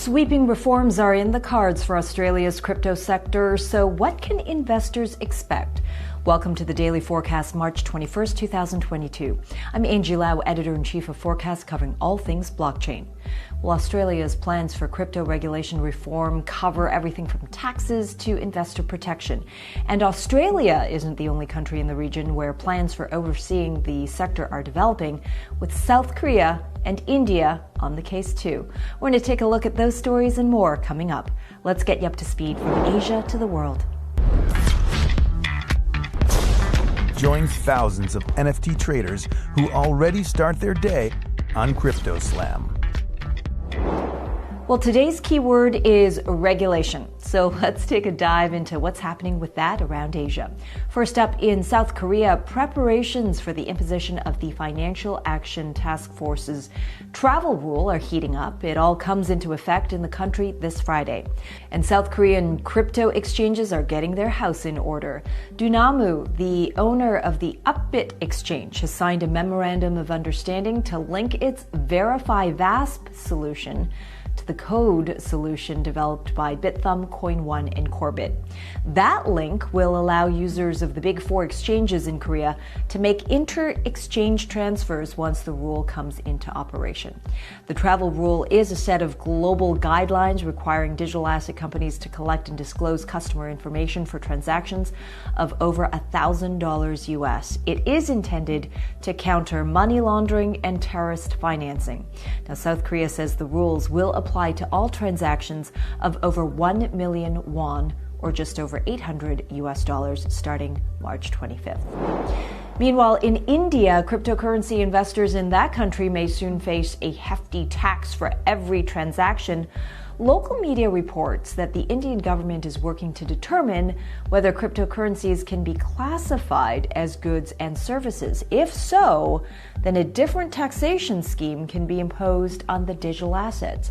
Sweeping reforms are in the cards for Australia's crypto sector, so what can investors expect? Welcome to the Daily Forkast March 21st, 2022. I'm Angie Lau, Editor-in-Chief of Forkast, covering all things blockchain. Well, Australia's plans for crypto regulation reform cover everything from taxes to investor protection. And Australia isn't the only country in the region where plans for overseeing the sector are developing, with South Korea and India on the case too. We're going to take a look at those stories and more coming up. Let's get you up to speed from Asia to the world. Join thousands of NFT traders who already start their day on CryptoSlam. Well, today's keyword is regulation. So let's take a dive into what's happening with that around Asia. First up, in South Korea, preparations for the imposition of the Financial Action Task Force's travel rule are heating up. It all comes into effect in the country this Friday. And South Korean crypto exchanges are getting their house in order. Dunamu, the owner of the Upbit exchange, has signed a memorandum of understanding to link its Verify VASP solution to the code solution developed by Bithumb, Coin1, and Corbit. That link will allow users of the big four exchanges in Korea to make inter-exchange transfers once the rule comes into operation. The travel rule is a set of global guidelines requiring digital asset companies to collect and disclose customer information for transactions of over $1,000 US. It is intended to counter money laundering and terrorist financing. Now, South Korea says the rules will apply to all transactions of over 1 million won, or just over $800 US, starting March 25th. Meanwhile, in India, cryptocurrency investors in that country may soon face a hefty tax for every transaction. Local media reports that the Indian government is working to determine whether cryptocurrencies can be classified as goods and services. If so, then a different taxation scheme can be imposed on the digital assets.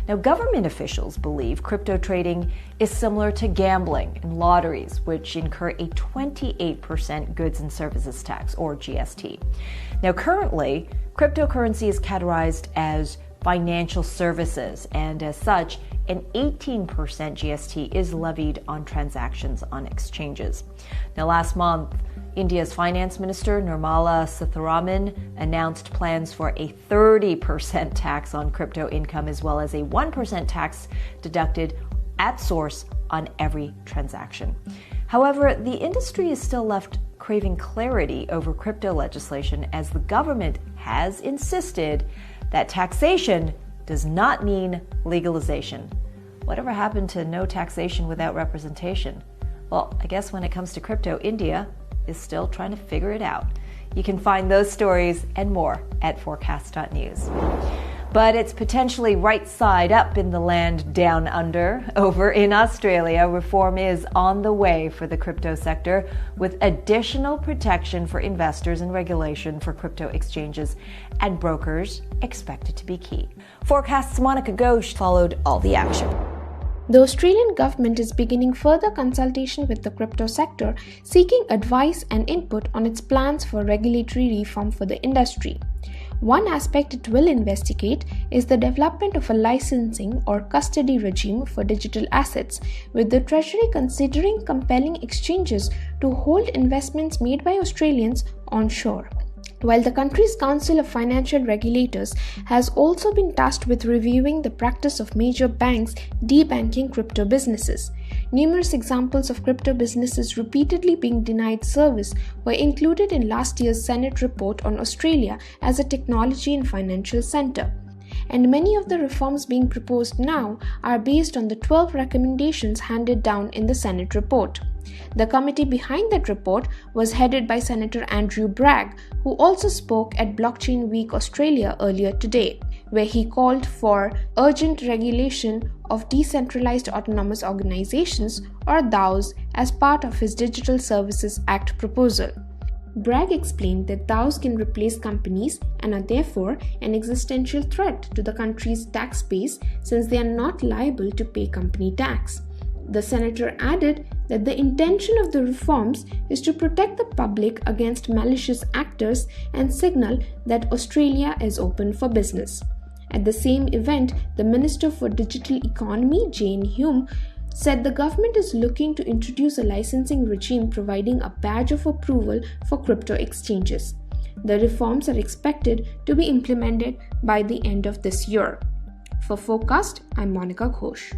Now, government officials believe crypto trading is similar to gambling and lotteries, which incur a 28% goods and services tax, or GST. Now, currently, cryptocurrency is categorized as financial services, and as such, an 18% GST is levied on transactions on exchanges. Now, last month, India's Finance Minister Nirmala Sitharaman announced plans for a 30% tax on crypto income, as well as a 1% tax deducted at source on every transaction. However, the industry is still left craving clarity over crypto legislation, as the government has insisted that taxation does not mean legalization. Whatever happened to no taxation without representation? Well, I guess when it comes to crypto, India is still trying to figure it out. You can find those stories and more at Forkast.News. But it's potentially right side up in the land down under. Over in Australia, reform is on the way for the crypto sector, with additional protection for investors and regulation for crypto exchanges and brokers expected to be key. Forkast's Monica Ghosh followed all the action. The Australian government is beginning further consultation with the crypto sector, seeking advice and input on its plans for regulatory reform for the industry. One aspect it will investigate is the development of a licensing or custody regime for digital assets, with the Treasury considering compelling exchanges to hold investments made by Australians onshore. While the country's Council of Financial Regulators has also been tasked with reviewing the practice of major banks debanking crypto businesses. Numerous examples of crypto businesses repeatedly being denied service were included in last year's Senate report on Australia as a technology and financial centre. And many of the reforms being proposed now are based on the 12 recommendations handed down in the Senate report. The committee behind that report was headed by Senator Andrew Bragg, who also spoke at Blockchain Week Australia earlier today, where he called for urgent regulation of decentralized autonomous organizations, or DAOs, as part of his Digital Services Act proposal. Bragg explained that DAOs can replace companies and are therefore an existential threat to the country's tax base, since they are not liable to pay company tax. The senator added that the intention of the reforms is to protect the public against malicious actors and signal that Australia is open for business. At the same event, the Minister for Digital Economy, Jane Hume, said the government is looking to introduce a licensing regime providing a badge of approval for crypto exchanges. The reforms are expected to be implemented by the end of this year. For Forkast, I'm Monica Ghosh.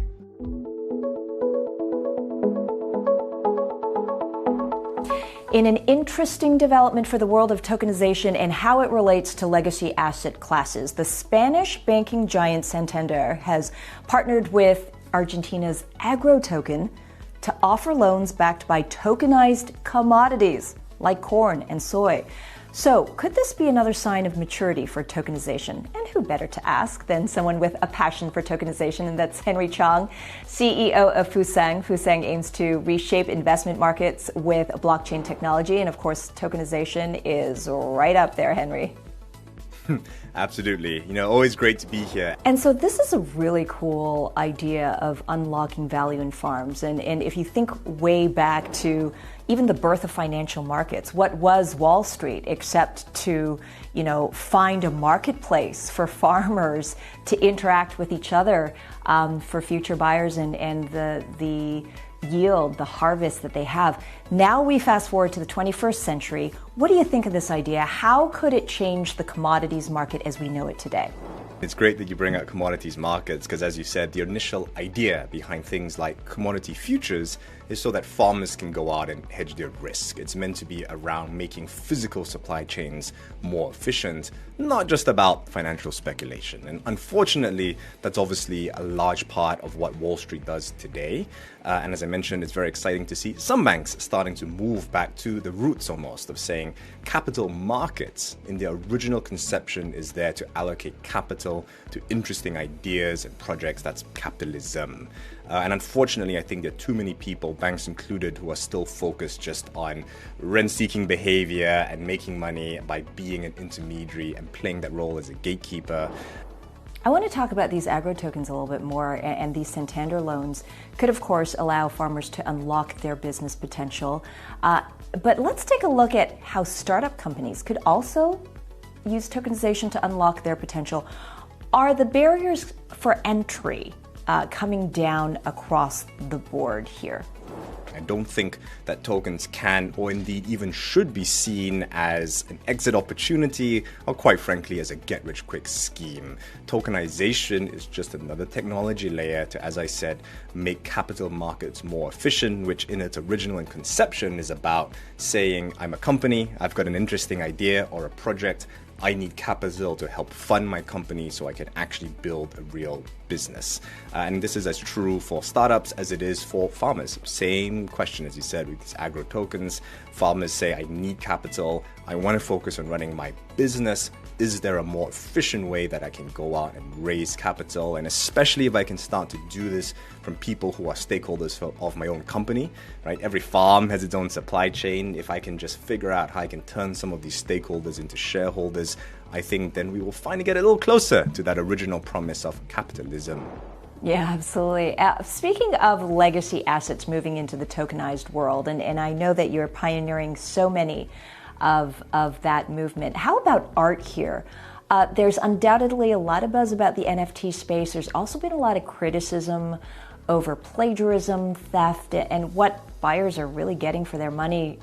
In an interesting development for the world of tokenization and how it relates to legacy asset classes, the Spanish banking giant Santander has partnered with Argentina's AgroToken to offer loans backed by tokenized commodities like corn and soy. So, could this be another sign of maturity for tokenization? And who better to ask than someone with a passion for tokenization, and that's Henry Chong, CEO of Fusang. Fusang aims to reshape investment markets with blockchain technology, and of course, tokenization is right up there, Henry. Absolutely. Always great to be here. And so this is a really cool idea of unlocking value in farms. And if you think way back to even the birth of financial markets, what was Wall Street except to, find a marketplace for farmers to interact with each other for future buyers and the yield, the harvest that they have. Now we fast forward to the 21st century. What do you think of this idea? How could it change the commodities market as we know it today? It's great that you bring up commodities markets because, as you said, the initial idea behind things like commodity futures is so that farmers can go out and hedge their risk. It's meant to be around making physical supply chains more efficient, not just about financial speculation. And unfortunately, that's obviously a large part of what Wall Street does today. And as I mentioned, it's very exciting to see some banks starting to move back to the roots almost of saying capital markets in their original conception is there to allocate capital to interesting ideas and projects. That's capitalism. And unfortunately, I think there are too many people, banks included, who are still focused just on rent-seeking behavior and making money by being an intermediary and playing that role as a gatekeeper. I want to talk about these AgroTokens a little bit more, and these Santander loans could, of course, allow farmers to unlock their business potential. But let's take a look at how startup companies could also use tokenization to unlock their potential. Are the barriers for entry coming down across the board here? I don't think that tokens can or indeed even should be seen as an exit opportunity or, quite frankly, as a get-rich-quick scheme. Tokenization is just another technology layer to, as I said, make capital markets more efficient, which in its original conception is about saying, I'm a company, I've got an interesting idea or a project, I need capital to help fund my company so I can actually build a real business. And this is as true for startups as it is for farmers. Same question, as you said, with these agro tokens. Farmers say, I need capital. I want to focus on running my business. Is there a more efficient way that I can go out and raise capital? And especially if I can start to do this from people who are stakeholders of my own company, right? Every farm has its own supply chain. If I can just figure out how I can turn some of these stakeholders into shareholders, I think then we will finally get a little closer to that original promise of capitalism. Yeah, absolutely. Speaking of legacy assets moving into the tokenized world, and I know that you're pioneering so many of that movement. How about art here? There's undoubtedly a lot of buzz about the NFT space. There's also been a lot of criticism over plagiarism, theft, and what buyers are really getting for their money.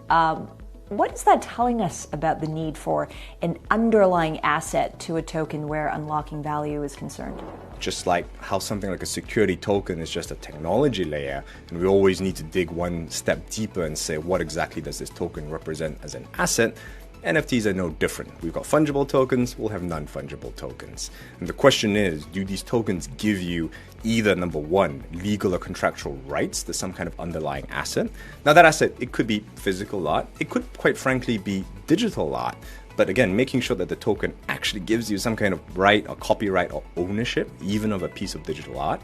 What is that telling us about the need for an underlying asset to a token where unlocking value is concerned? Just like how something like a security token is just a technology layer, and we always need to dig one step deeper and say, what exactly does this token represent as an asset? NFTs are no different. We've got fungible tokens, we'll have non-fungible tokens. And the question is, do these tokens give you either, number one, legal or contractual rights to some kind of underlying asset? Now that asset, it could be physical art, it could quite frankly be digital art. But again, making sure that the token actually gives you some kind of right or copyright or ownership, even of a piece of digital art,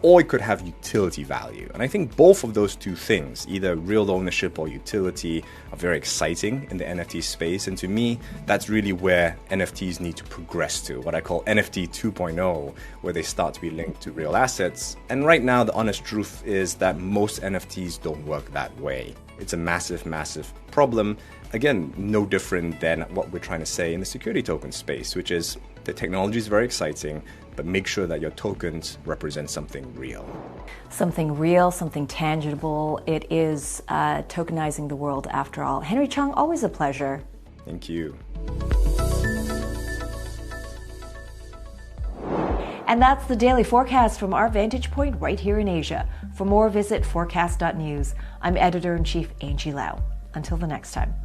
or it could have utility value. And I think both of those two things, either real ownership or utility, are very exciting in the NFT space. And to me, that's really where NFTs need to progress to, what I call NFT 2.0, where they start to be linked to real assets. And right now, the honest truth is that most NFTs don't work that way. It's a massive, massive problem. Again, no different than what we're trying to say in the security token space, which is The technology is very exciting, but make sure that your tokens represent something real. Something real, something tangible. It is tokenizing the world after all. Henry Chung, always a pleasure. Thank you. And that's the Daily Forecast from our vantage point right here in Asia. For more, visit Forkast.News. I'm Editor-in-Chief Angie Lau. Until the next time.